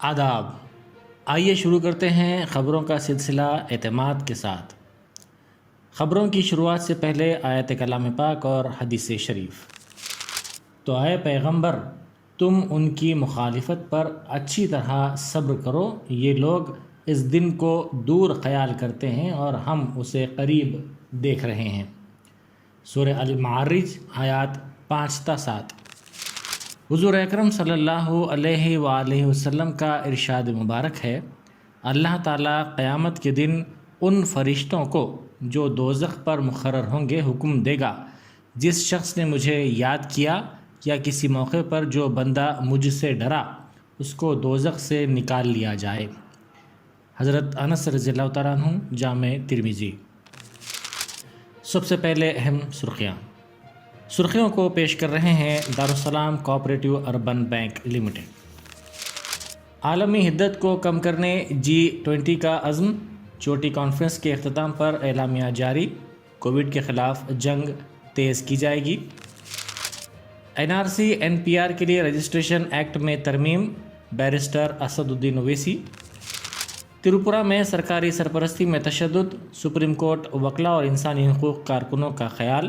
آداب۔ آئیے شروع کرتے ہیں خبروں کا سلسلہ اعتماد کے ساتھ۔ خبروں کی شروعات سے پہلے آیت کلام پاک اور حدیث شریف۔ تو اے پیغمبر، تم ان کی مخالفت پر اچھی طرح صبر کرو، یہ لوگ اس دن کو دور خیال کرتے ہیں اور ہم اسے قریب دیکھ رہے ہیں۔ سورہ المعارج آیات 5 تا 7۔ حضور اکرم صلی اللہ علیہ وآلہ وسلم کا ارشاد مبارک ہے، اللہ تعالیٰ قیامت کے دن ان فرشتوں کو جو دوزخ پر مقرر ہوں گے حکم دے گا، جس شخص نے مجھے یاد کیا یا کسی موقع پر جو بندہ مجھ سے ڈرا اس کو دوزخ سے نکال لیا جائے۔ حضرت انس رضی اللہ تعالیٰ عنہ، جامع ترمذی۔ سب سے پہلے اہم سرخیوں کو پیش کر رہے ہیں دارالسلام کوآپریٹیو اربن بینک لمیٹڈ۔ عالمی حدت کو کم کرنے G20 کا عزم، چوٹی کانفرنس کے اختتام پر اعلامیہ جاری، کووڈ کے خلاف جنگ تیز کی جائے گی۔ NRC NPR کے لیے رجسٹریشن ایکٹ میں ترمیم، بیرسٹر اسد الدین اویسی۔ تریپورہ میں سرکاری سرپرستی میں تشدد، سپریم کورٹ وکلا اور انسانی حقوق کارکنوں کا خیال۔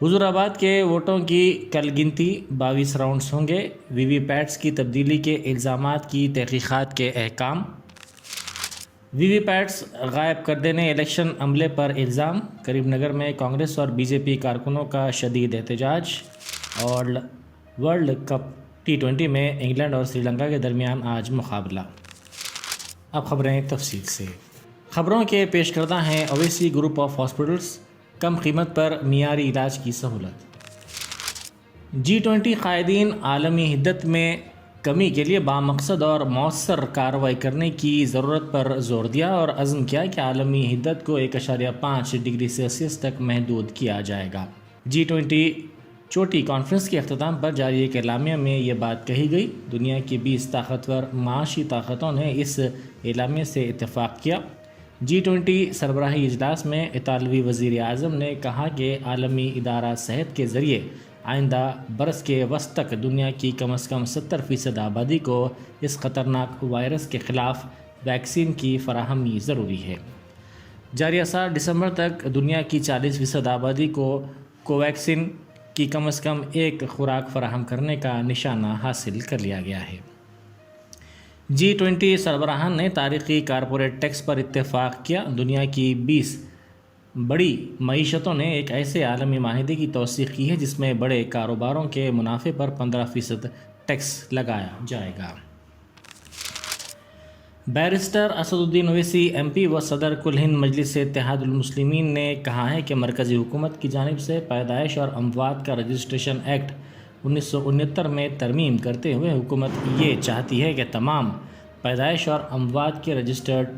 حضور آباد کے ووٹوں کی کل گنتی، 22 راؤنڈز ہوں گے، وی وی پیٹس کی تبدیلی کے الزامات کی تحقیقات کے احکام۔ وی وی پیٹس غائب کر دینے الیکشن عملے پر الزام، کریم نگر میں کانگریس اور BJP کارکنوں کا شدید احتجاج۔ اور ورلڈ کپ T20 میں انگلینڈ اور سری لنکا کے درمیان آج مقابلہ۔ اب خبریں تفصیل سے۔ خبروں کے پیش کردہ ہیں اویسی گروپ آف ہاسپٹلز، کم قیمت پر معیاری علاج کی سہولت۔ G20 قائدین عالمی حدت میں کمی کے لیے بامقصد اور مؤثر کارروائی کرنے کی ضرورت پر زور دیا اور عزم کیا کہ عالمی حدت کو 1.5 ڈگری سیلسیس تک محدود کیا جائے گا۔ G20 چوٹی کانفرنس کے اختتام پر جاری ایک اعلامیہ میں یہ بات کہی گئی۔ دنیا کی 20 طاقتور معاشی طاقتوں نے اس اعلامیہ سے اتفاق کیا۔ G20 سربراہی اجلاس میں اطالوی وزیر اعظم نے کہا کہ عالمی ادارہ صحت کے ذریعے آئندہ برس کے وسط تک دنیا کی کم از کم 70% آبادی کو اس خطرناک وائرس کے خلاف ویکسین کی فراہمی ضروری ہے۔ جاریہ سال دسمبر تک دنیا کی 40% آبادی کو کوویکسین کی کم از کم ایک خوراک فراہم کرنے کا نشانہ حاصل کر لیا گیا ہے۔ G20 سربراہان نے تاریخی کارپوریٹ ٹیکس پر اتفاق کیا۔ دنیا کی 20 بڑی معیشتوں نے ایک ایسے عالمی معاہدے کی توثیق کی ہے جس میں بڑے کاروباروں کے منافع پر 15% ٹیکس لگایا جائے گا۔ بیرسٹر اسد الدین اویسی MP و صدر کل ہند مجلس اتحاد المسلمین نے کہا ہے کہ مرکزی حکومت کی جانب سے پیدائش اور اموات کا رجسٹریشن ایکٹ 1969 میں ترمیم کرتے ہوئے حکومت یہ چاہتی ہے کہ تمام پیدائش اور اموات کے رجسٹرڈ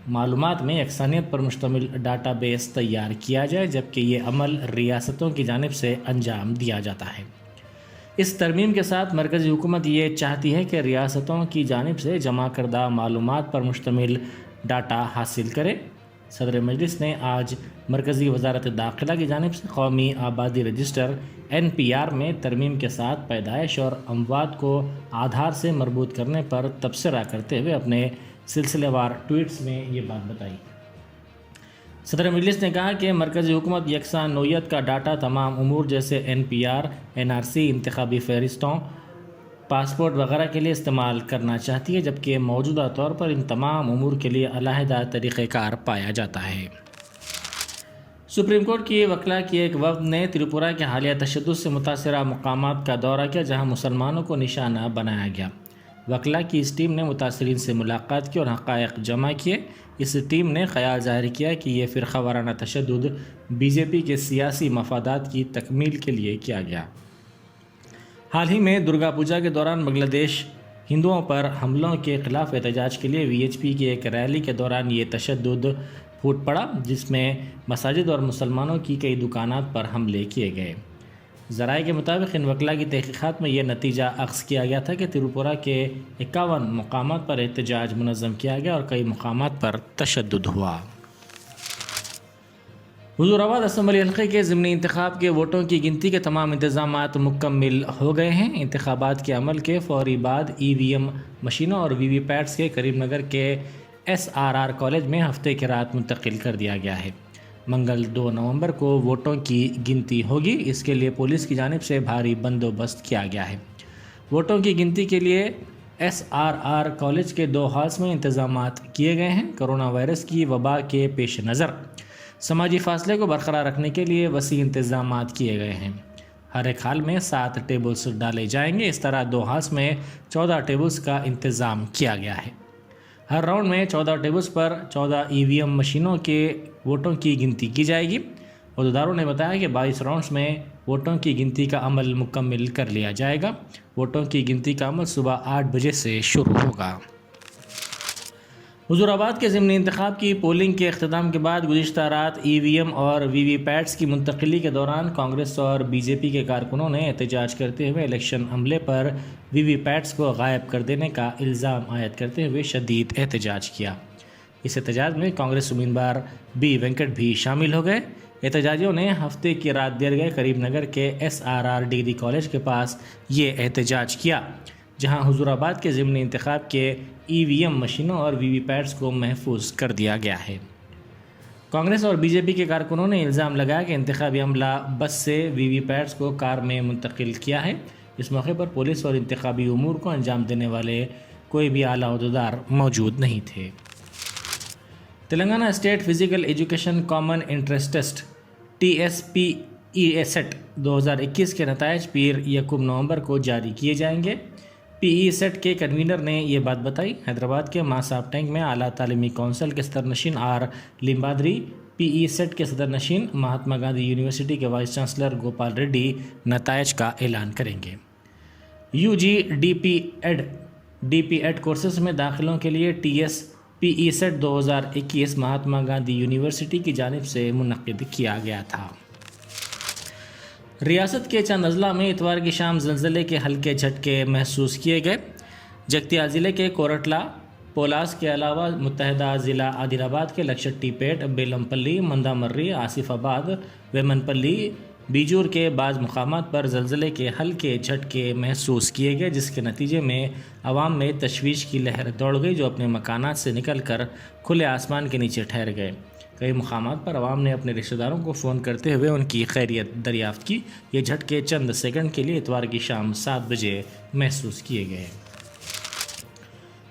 معلومات میں یکسانیت پر مشتمل ڈاٹا بیس تیار کیا جائے، جبکہ یہ عمل ریاستوں کی جانب سے انجام دیا جاتا ہے۔ اس ترمیم کے ساتھ مرکزی حکومت یہ چاہتی ہے کہ ریاستوں کی جانب سے جمع کردہ معلومات پر مشتمل ڈاٹا حاصل کرے۔ صدر مجلس نے آج مرکزی وزارت داخلہ کی جانب سے قومی آبادی رجسٹر NPR میں ترمیم کے ساتھ پیدائش اور اموات کو آدھار سے مربوط کرنے پر تبصرہ کرتے ہوئے اپنے سلسلہ وار ٹویٹس میں یہ بات بتائی۔ صدر مجلس نے کہا کہ مرکزی حکومت یکساں نوعیت کا ڈاٹا تمام امور جیسے NPR، NRC، انتخابی فہرستوں، پاسپورٹ وغیرہ کے لیے استعمال کرنا چاہتی ہے، جبکہ موجودہ طور پر ان تمام امور کے لیے علیحدہ طریقہ کار پایا جاتا ہے۔ سپریم کورٹ کی وکلا کی ایک وفد نے تریپورہ کے حالیہ تشدد سے متاثرہ مقامات کا دورہ کیا، جہاں مسلمانوں کو نشانہ بنایا گیا۔ وکلا کی اس ٹیم نے متاثرین سے ملاقات کی اور حقائق جمع کیے۔ اس ٹیم نے خیال ظاہر کیا کہ یہ فرقہ وارانہ تشدد BJP کے سیاسی مفادات کی تکمیل کے لیے کیا گیا۔ حال ہی میں درگا پوجا کے دوران بنگلہ دیش ہندوؤں پر حملوں کے خلاف احتجاج کے لیے VHP کی ایک ریلی کے دوران یہ تشدد پھوٹ پڑا، جس میں مساجد اور مسلمانوں کی کئی دکانات پر حملے کیے گئے۔ ذرائع کے مطابق ان وکلا کی تحقیقات میں یہ نتیجہ اخذ کیا گیا تھا کہ تریپورہ کے 51 مقامات پر احتجاج منظم کیا گیا اور کئی مقامات پر تشدد ہوا۔ حضور آباد اسمبلی حلقے کے ضمنی انتخاب کے ووٹوں کی گنتی کے تمام انتظامات مکمل ہو گئے ہیں۔ انتخابات کے عمل کے فوری بعد ای وی ایم مشینوں اور وی وی پیٹس کے کریم نگر کے SRR کالج میں ہفتے کی رات منتقل کر دیا گیا ہے۔ منگل 2 نومبر کو ووٹوں کی گنتی ہوگی۔ اس کے لیے پولیس کی جانب سے بھاری بندوبست کیا گیا ہے۔ ووٹوں کی گنتی کے لیے SRR کالج کے 2 ہالز میں انتظامات کیے گئے ہیں۔ کرونا وائرس کی وبا کے پیش نظر سماجی فاصلے کو برقرار رکھنے کے لیے وسیع انتظامات کیے گئے ہیں۔ ہر ایک ہال میں 7 ٹیبلز ڈالے جائیں گے۔ اس طرح 2 ہالز میں 14 ٹیبلز کا انتظام کیا گیا ہے۔ ہر راؤنڈ میں 14 ٹیبلز پر 14 ای وی ایم مشینوں کے ووٹوں کی گنتی کی جائے گی۔ عہدیداروں نے بتایا کہ 22 راؤنڈز میں ووٹوں کی گنتی کا عمل مکمل کر لیا جائے گا۔ ووٹوں کی گنتی کا عمل صبح 8 بجے سے شروع ہوگا۔ حضور آباد کے ضمنی انتخاب کی پولنگ کے اختتام کے بعد گزشتہ رات ای وی ایم اور وی وی پیٹس کی منتقلی کے دوران کانگریس اور بی جے پی کے کارکنوں نے احتجاج کرتے ہوئے الیکشن عملے پر وی وی پیٹس کو غائب کر دینے کا الزام عائد کرتے ہوئے شدید احتجاج کیا۔ اس احتجاج میں کانگریس امیدوار بی وینکٹ بھی شامل ہو گئے۔ احتجاجیوں نے ہفتے کی رات دیر گئے کریم نگر کے SRR ڈگری کالج کے پاس یہ احتجاج کیا، جہاں حضور آباد کے ضمنی انتخاب کے ای وی ایم مشینوں اور وی وی پیٹس کو محفوظ کر دیا گیا ہے۔ کانگریس اور بی جے پی کے کارکنوں نے الزام لگایا کہ انتخابی عملہ بس سے وی وی پیٹس کو کار میں منتقل کیا ہے۔ اس موقع پر پولیس اور انتخابی امور کو انجام دینے والے کوئی بھی اعلیٰ عہدیدار موجود نہیں تھے۔ Telangana state physical education common entrance test TSPE-SET 2021 کے نتائج پیر 1 نومبر کو جاری کیے جائیں گے۔ PE-SET کے کنوینر نے یہ بات بتائی۔ حیدرآباد کے ماساب ٹینک میں اعلیٰ تعلیمی کونسل کے صدر نشین آر لمبادری، PE-SET کے صدر نشین مہاتما گاندھی یونیورسٹی کے وائس چانسلر گوپال ریڈی نتائج کا اعلان کریں گے۔ UG D P Ed courses میں داخلوں کے لیے TSPE-SET 2021 مہاتما گاندھی یونیورسٹی کی جانب سے منعقد کیا گیا تھا۔ ریاست کے چند اضلاع میں اتوار کی شام زلزلے کے ہلکے جھٹکے محسوس کیے گئے۔ جگتیال ضلع کے کورٹلا پولاس کے علاوہ متحدہ ضلع عادل آباد کے لکشٹی پیٹ، بیلم پلی، مندا مرری، آصف آباد، ویمن پلی، بیجور کے بعض مقامات پر زلزلے کے ہلکے جھٹکے محسوس کیے گئے، جس کے نتیجے میں عوام میں تشویش کی لہر دوڑ گئی، جو اپنے مکانات سے نکل کر کھلے آسمان کے نیچے ٹھہر گئے۔ کئی مقامات پر عوام نے اپنے رشتہ داروں کو فون کرتے ہوئے ان کی خیریت دریافت کی۔ یہ جھٹکے چند سیکنڈ کے لیے اتوار کی شام 7 بجے محسوس کیے گئے۔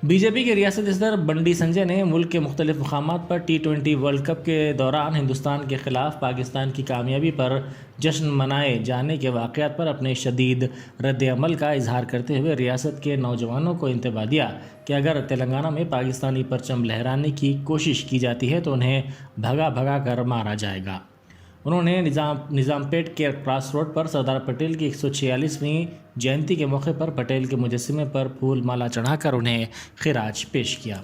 بی جے پی کے ریاستی صدر بنڈی سنجے نے ملک کے مختلف مقامات پر T20 ورلڈ کپ کے دوران ہندوستان کے خلاف پاکستان کی کامیابی پر جشن منائے جانے کے واقعات پر اپنے شدید رد عمل کا اظہار کرتے ہوئے ریاست کے نوجوانوں کو انتباہ دیا کہ اگر تلنگانہ میں پاکستانی پرچم لہرانے کی کوشش کی جاتی ہے تو انہیں بھگا بھگا کر مارا جائے گا۔ انہوں نے نظام پیٹ کے کراس روڈ پر سردار پٹیل کی 146ویں جینتی کے موقع پر پٹیل کے مجسمے پر پھول مالا چڑھا کر انہیں خراج پیش کیا۔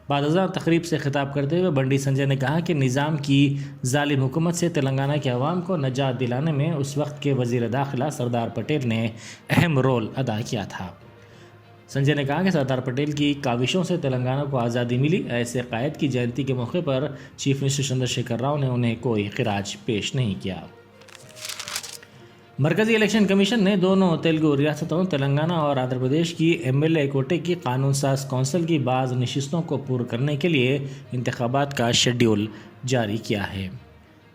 بعد ازاں تقریب سے خطاب کرتے ہوئے بنڈی سنجے نے کہا کہ نظام کی ظالم حکومت سے تلنگانہ کے عوام کو نجات دلانے میں اس وقت کے وزیر داخلہ سردار پٹیل نے اہم رول ادا کیا تھا۔ سنجے نے کہا کہ سردار پٹیل کی کاوشوں سے تلنگانہ کو آزادی ملی۔ ایسے قائد کی جینتی کے موقع پر چیف منسٹر چندر شیکھر راؤ نے انہیں کوئی خراج پیش نہیں کیا۔ مرکزی الیکشن کمیشن نے دونوں تیلگو ریاستوں تلنگانہ اور آندھرا پردیش کی MLA کوٹے کی قانون ساز کونسل کی بعض نشستوں کو پُر کرنے کے لیے انتخابات کا شیڈول جاری کیا ہے۔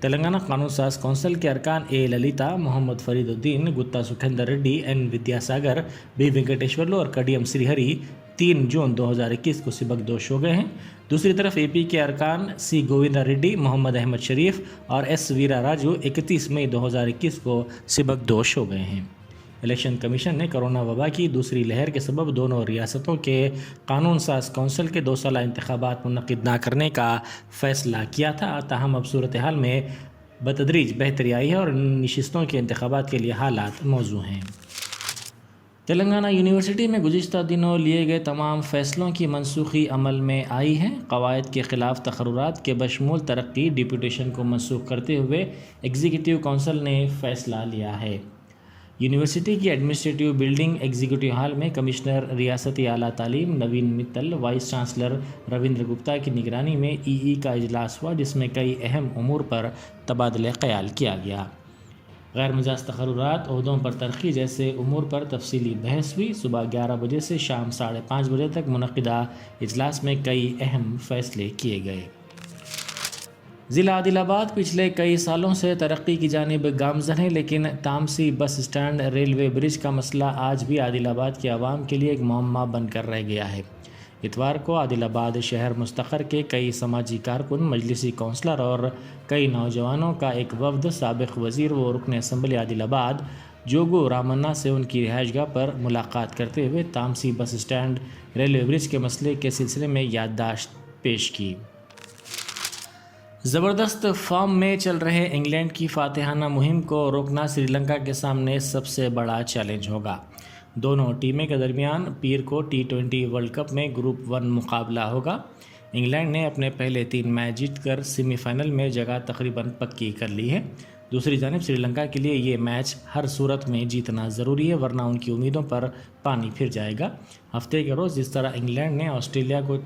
تلنگانہ قانون ساز کونسل کے ارکان A للیتا، Muhammad Farid Uddin, گتا Sukhinder ready, N Vidya Sagar, B وینکٹیشورلو اور کڈیم سری ہری 3 جون 2021 کو سبکدوش ہو گئے ہیں۔ دوسری طرف AP کے ارکان C گووندا ریڈی، محمد احمد شریف اور S ویرا راجو 31 مئی 2021 کو سبکدوش ہو گئے ہیں۔ الیکشن کمیشن نے کرونا وبا کی دوسری لہر کے سبب دونوں ریاستوں کے قانون ساز کونسل کے 2 سالہ انتخابات منعقد نہ کرنے کا فیصلہ کیا تھا، تاہم اب صورتحال میں بتدریج بہتری آئی ہے اور ان نشستوں کے انتخابات کے لیے حالات موزوں ہیں۔ تلنگانہ یونیورسٹی میں گزشتہ دنوں لیے گئے تمام فیصلوں کی منسوخی عمل میں آئی ہے۔ قواعد کے خلاف تقررات کے بشمول ترقی ڈپوٹیشن کو منسوخ کرتے ہوئے ایگزیکٹو کونسل نے فیصلہ لیا ہے۔ یونیورسٹی کی ایڈمنسٹریٹو بلڈنگ ایگزیکٹو ہال میں کمشنر ریاستی اعلیٰ تعلیم نوین متل، وائس چانسلر رویندر گپتا کی نگرانی میں ای کا اجلاس ہوا، جس میں کئی اہم امور پر تبادلہ خیال کیا گیا۔ غیر مجاز تقررات، عہدوں پر ترقی جیسے امور پر تفصیلی بحث ہوئی۔ صبح 11 بجے سے شام 5:30 بجے تک منعقدہ اجلاس میں کئی اہم فیصلے کیے گئے۔ ضلع عادل آباد پچھلے کئی سالوں سے ترقی کی جانب گامزن ہے، لیکن تامسی بس اسٹینڈ ریلوے برج کا مسئلہ آج بھی عادل آباد کے عوام کے لیے ایک معمہ بن کر رہ گیا ہے۔ اتوار کو عادل آباد شہر مستقر کے کئی سماجی کارکن، مجلسی کونسلر اور کئی نوجوانوں کا ایک وفد سابق وزیر و رکن اسمبلی عادل آباد جوگو رامنا سے ان کی رہائش گاہ پر ملاقات کرتے ہوئے تامسی بس اسٹینڈ ریلوے برج کے مسئلے کے سلسلے میں یادداشت پیش کی۔ زبردست فارم میں چل رہے انگلینڈ کی فاتحانہ مہم کو روکنا سری لنکا کے سامنے سب سے بڑا چیلنج ہوگا۔ دونوں ٹیمیں کے درمیان پیر کو T20 ورلڈ کپ میں گروپ 1 مقابلہ ہوگا۔ انگلینڈ نے اپنے پہلے 3 میچ جیت کر سیمی فائنل میں جگہ تقریباً پکی کر لی ہے۔ دوسری جانب سری لنکا کے لیے یہ میچ ہر صورت میں جیتنا ضروری ہے، ورنہ ان کی امیدوں پر پانی پھر جائے گا۔ ہفتے کے روز جس طرح انگلینڈ نے آسٹریلیا کو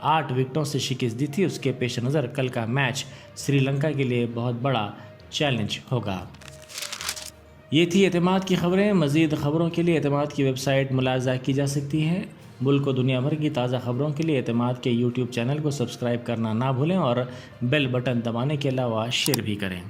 8 وکٹوں سے شکست دی تھی، اس کے پیش نظر کل کا میچ سری لنکا کے لیے بہت بڑا چیلنج ہوگا۔ یہ تھی اعتماد کی خبریں۔ مزید خبروں کے لیے اعتماد کی ویب سائٹ ملاحظہ کی جا سکتی ہے۔ ملک و دنیا بھر کی تازہ خبروں کے لیے اعتماد کے YouTube چینل کو سبسکرائب کرنا نہ بھولیں اور بیل بٹن دبانے کے علاوہ شیئر بھی کریں۔